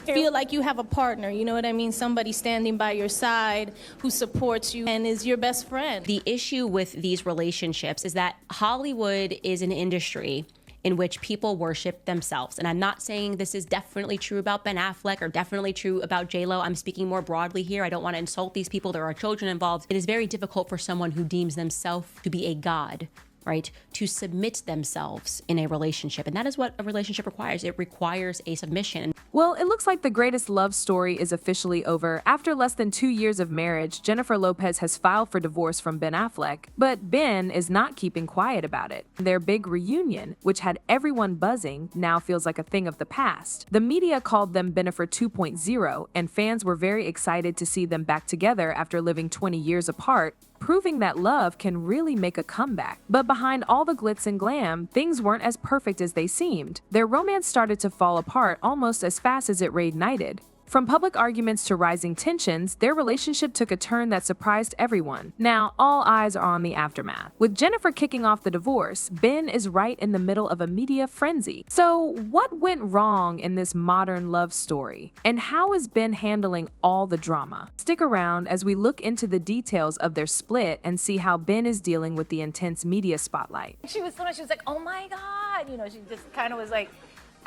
feel like you have a partner, you know what I mean? Somebody standing by your side who supports you and is your best friend. The issue with these relationships is that Hollywood is an industry in which people worship themselves. And I'm not saying this is definitely true about Ben Affleck or definitely true about J-Lo. I'm speaking more broadly here. I don't want to insult these people. There are children involved. It is very difficult for someone who deems themselves to be a god, right, to submit themselves in a relationship. And that is what a relationship requires. It requires a submission. Well, it looks like the greatest love story is officially over. After less than 2 years of marriage, Jennifer Lopez has filed for divorce from Ben Affleck, but Ben is not keeping quiet about it. Their big reunion, which had everyone buzzing, now feels like a thing of the past. The media called them Bennifer 2.0, and fans were very excited to see them back together after living 20 years apart, proving that love can really make a comeback. But behind all the glitz and glam, things weren't as perfect as they seemed. Their romance started to fall apart almost as fast as it reignited. From public arguments to rising tensions, their relationship took a turn that surprised everyone. Now, all eyes are on the aftermath. With Jennifer kicking off the divorce, Ben is right in the middle of a media frenzy. So, what went wrong in this modern love story? And how is Ben handling all the drama? Stick around as we look into the details of their split and see how Ben is dealing with the intense media spotlight. She was like, oh my God. You know, she just kind of was like,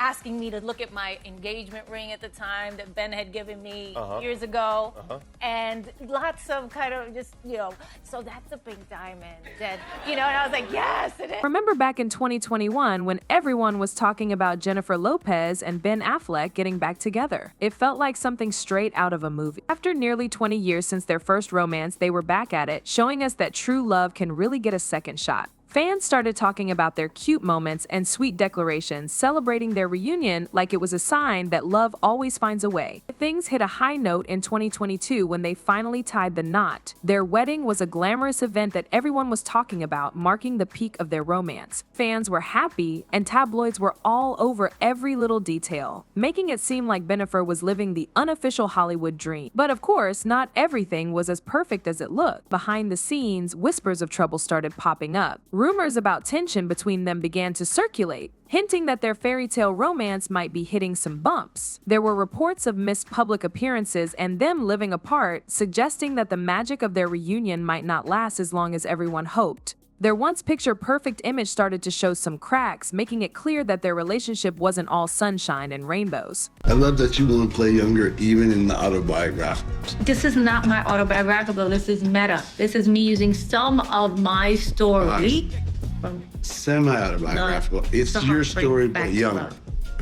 asking me to look at my engagement ring at the time that Ben had given me years ago. And lots of kind of just, you know, so that's a big diamond. And, you know, and I was like, yes, it is. Remember back in 2021 when everyone was talking about Jennifer Lopez and Ben Affleck getting back together? It felt like something straight out of a movie. After nearly 20 years since their first romance, they were back at it, showing us that true love can really get a second shot. Fans started talking about their cute moments and sweet declarations, celebrating their reunion like it was a sign that love always finds a way. Things hit a high note in 2022 when they finally tied the knot. Their wedding was a glamorous event that everyone was talking about, marking the peak of their romance. Fans were happy, and tabloids were all over every little detail, making it seem like Bennifer was living the unofficial Hollywood dream. But of course, not everything was as perfect as it looked. Behind the scenes, whispers of trouble started popping up. Rumors about tension between them began to circulate, hinting that their fairy tale romance might be hitting some bumps. There were reports of missed public appearances and them living apart, suggesting that the magic of their reunion might not last as long as everyone hoped. Their once picture-perfect image started to show some cracks, making it clear that their relationship wasn't all sunshine and rainbows. I love that you want to play younger even in the autobiographical. This is not my autobiographical, this is meta. This is me using some of my story. Semi-autobiographical. It's your story, but younger.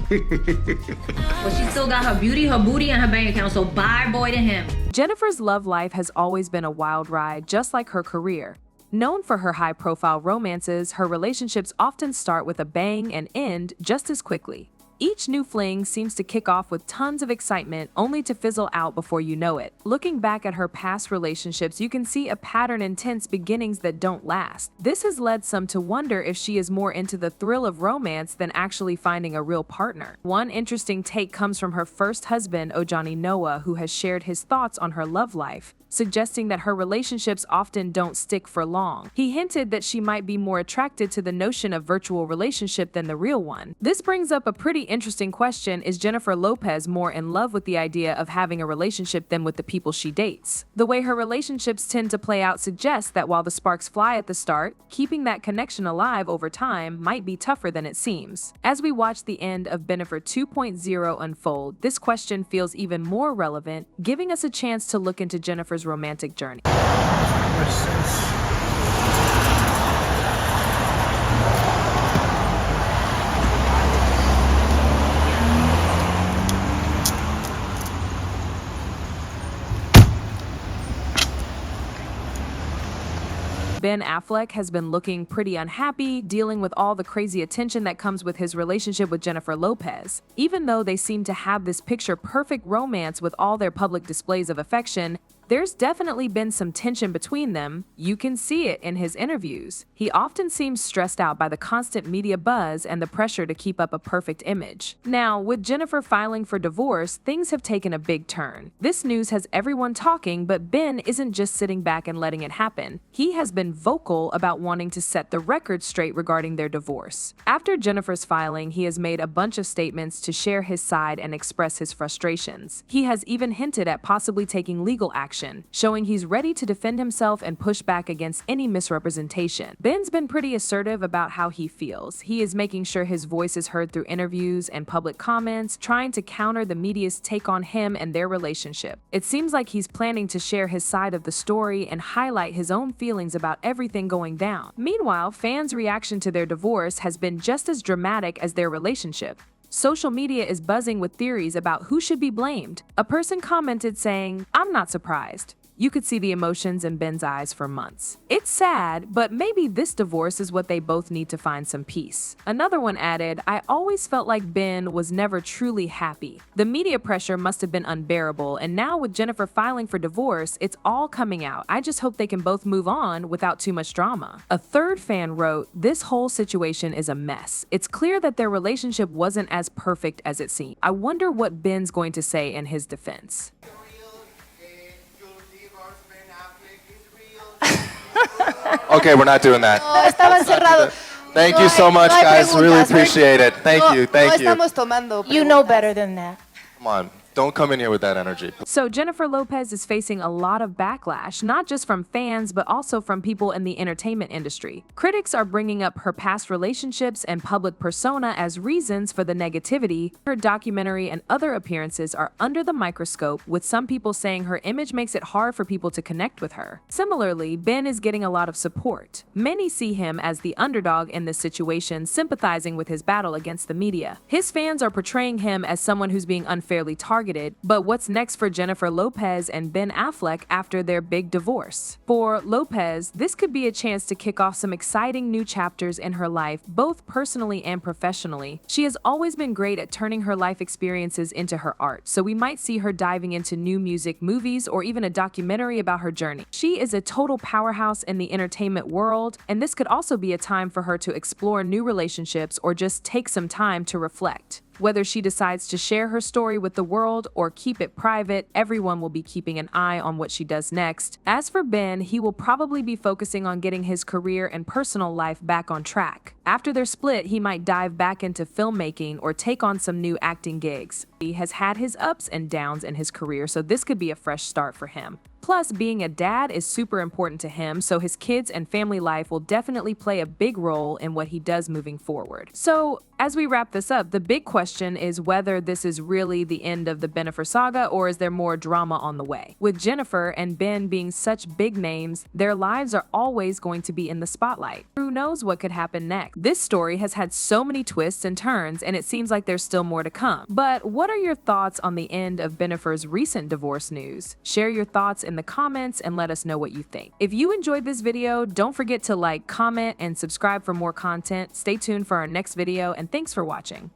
But she still got her beauty, her booty, and her bank account, so bye boy to him. Jennifer's love life has always been a wild ride, just like her career. Known for her high-profile romances, her relationships often start with a bang and end just as quickly. Each new fling seems to kick off with tons of excitement, only to fizzle out before you know it. Looking back at her past relationships, you can see a pattern in tense beginnings that don't last. This has led some to wonder if she is more into the thrill of romance than actually finding a real partner. One interesting take comes from her first husband, Ojani Noah, who has shared his thoughts on her love life, suggesting that her relationships often don't stick for long. He hinted that she might be more attracted to the notion of virtual relationship than the real one. This brings up a pretty interesting question: is Jennifer Lopez more in love with the idea of having a relationship than with the people she dates? The way her relationships tend to play out suggests that while the sparks fly at the start, keeping that connection alive over time might be tougher than it seems. As we watch the end of Bennifer 2.0 unfold, this question feels even more relevant, giving us a chance to look into Jennifer's romantic journey. Ben Affleck has been looking pretty unhappy, dealing with all the crazy attention that comes with his relationship with Jennifer Lopez. Even though they seem to have this picture-perfect romance with all their public displays of affection, There's definitely been some tension between them. You can see it in his interviews. He often seems stressed out by the constant media buzz and the pressure to keep up a perfect image. Now, with Bennifer filing for divorce, things have taken a big turn. This news has everyone talking, but Ben isn't just sitting back and letting it happen. He has been vocal about wanting to set the record straight regarding their divorce. After Bennifer's filing, he has made a bunch of statements to share his side and express his frustrations. He has even hinted at possibly taking legal action, showing he's ready to defend himself and push back against any misrepresentation. Ben's been pretty assertive about how he feels. He is making sure his voice is heard through interviews and public comments, trying to counter the media's take on him and their relationship. It seems like he's planning to share his side of the story and highlight his own feelings about everything going down. Meanwhile, fans' reaction to their divorce has been just as dramatic as their relationship. Social media is buzzing with theories about who should be blamed. A person commented saying, "I'm not surprised." You could see the emotions in Ben's eyes for months. It's sad, but maybe this divorce is what they both need to find some peace. Another one added, "I always felt like Ben was never truly happy. The media pressure must have been unbearable, and now with Bennifer filing for divorce, it's all coming out. I just hope they can both move on without too much drama." A third fan wrote, "This whole situation is a mess. It's clear that their relationship wasn't as perfect as it seemed. I wonder what Ben's going to say in his defense." Okay, we're not doing that. No, estaban cerrados. Thank you so much, No hay guys. Really preguntas. appreciate it. Thank No, you. no Thank you. estamos tomando You know preguntas. better than that. Come on. Don't come in here with that energy. So Bennifer Lopez is facing a lot of backlash, not just from fans, but also from people in the entertainment industry. Critics are bringing up her past relationships and public persona as reasons for the negativity. Her documentary and other appearances are under the microscope, with some people saying her image makes it hard for people to connect with her. Similarly, Ben is getting a lot of support. Many see him as the underdog in this situation, sympathizing with his battle against the media. His fans are portraying him as someone who's being unfairly targeted. But what's next for Bennifer Lopez and Ben Affleck after their big divorce? For Lopez, this could be a chance to kick off some exciting new chapters in her life, both personally and professionally. She has always been great at turning her life experiences into her art, so we might see her diving into new music, movies, or even a documentary about her journey. She is a total powerhouse in the entertainment world, and this could also be a time for her to explore new relationships or just take some time to reflect. Whether she decides to share her story with the world or keep it private, everyone will be keeping an eye on what she does next. As for Ben, he will probably be focusing on getting his career and personal life back on track. After their split, he might dive back into filmmaking or take on some new acting gigs. He has had his ups and downs in his career, so this could be a fresh start for him. Plus, being a dad is super important to him, so his kids and family life will definitely play a big role in what he does moving forward. So, as we wrap this up, the big question is whether this is really the end of the Bennifer saga or is there more drama on the way? With Bennifer and Ben being such big names, their lives are always going to be in the spotlight. Who knows what could happen next? This story has had so many twists and turns, and it seems like there's still more to come. But what are your thoughts on the end of Bennifer's recent divorce news? Share your thoughts in the comments and let us know what you think. If you enjoyed this video, don't forget to like, comment, and subscribe for more content. Stay tuned for our next video, and thanks for watching.